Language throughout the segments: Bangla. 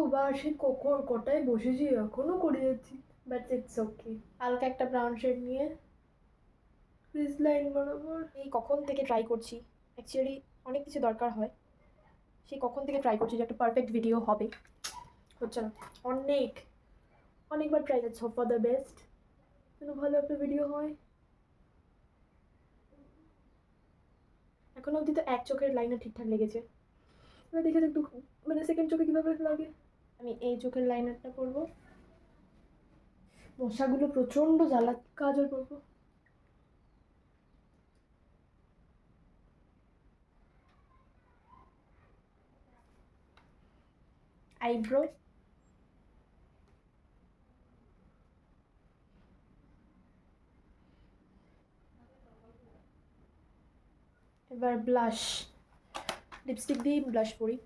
কতবার সে কটায় বসেছি এখনো করে যাচ্ছি, বাট ইটস ওকে। হালকা একটা ব্রাউন শেড নিয়ে ক্রিজ লাইন বরাবর। এই কখন থেকে ট্রাই করছি, অ্যাকচুয়ালি অনেক কিছু দরকার হয়, সেই কখন থেকে ট্রাই করছি যে একটা পারফেক্ট ভিডিও হবে, হচ্ছে না। অনেকবার ট্রাই করছি, হোপ ফর দ্য বেস্ট, যেন ভালো একটা ভিডিও হয়। এখনো অবধি তো এক চোখের লাইনও ঠিকঠাক লেগেছে, এবার দেখে একটু মানে সেকেন্ড চোখে কীভাবে লাগে। আমি এই চোখের লাইনারটা করবো, মশাগুলো প্রচণ্ড জ্বালা, কাজল করবো। আইব্রো, এবার ব্লাশ, লিপস্টিক দিয়েই ব্লাশ করি।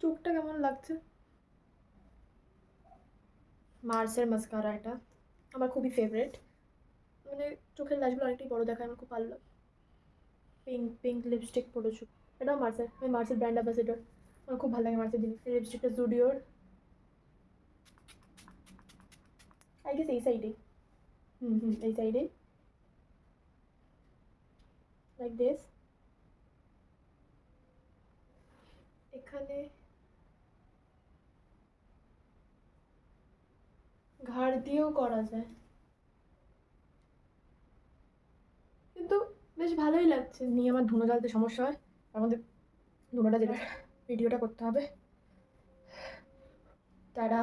চোখটা কেমন লাগছে? মার্সের মাস্কারা, এটা আমার খুবই ফেভারিট, মানে চোখের লাশগুলো অনেকটাই বড় দেখায়, আমার খুব ভালো লাগে। পিঙ্ক পিঙ্ক লিপস্টিক পরেছো, এটাও মার্সের, আমি মার্সের ব্র্যান্ড অ্যাম্বাসেডর, আমার খুব ভালো লাগে মার্সের জিনিস। লিপস্টিকটা জুডিওর, আই গেস এই সাইডেই, এই সাইডেই, লাইক দিস। এখানে ঘাড় দিয়েও করা যায়, কিন্তু বেশ ভালোই লাগছে। নিয়ে আমার ধুনো জ্বালতে সমস্যা হয়, তার মধ্যে ধুনোটা যেটা ভিডিওটা করতে হবে, তারা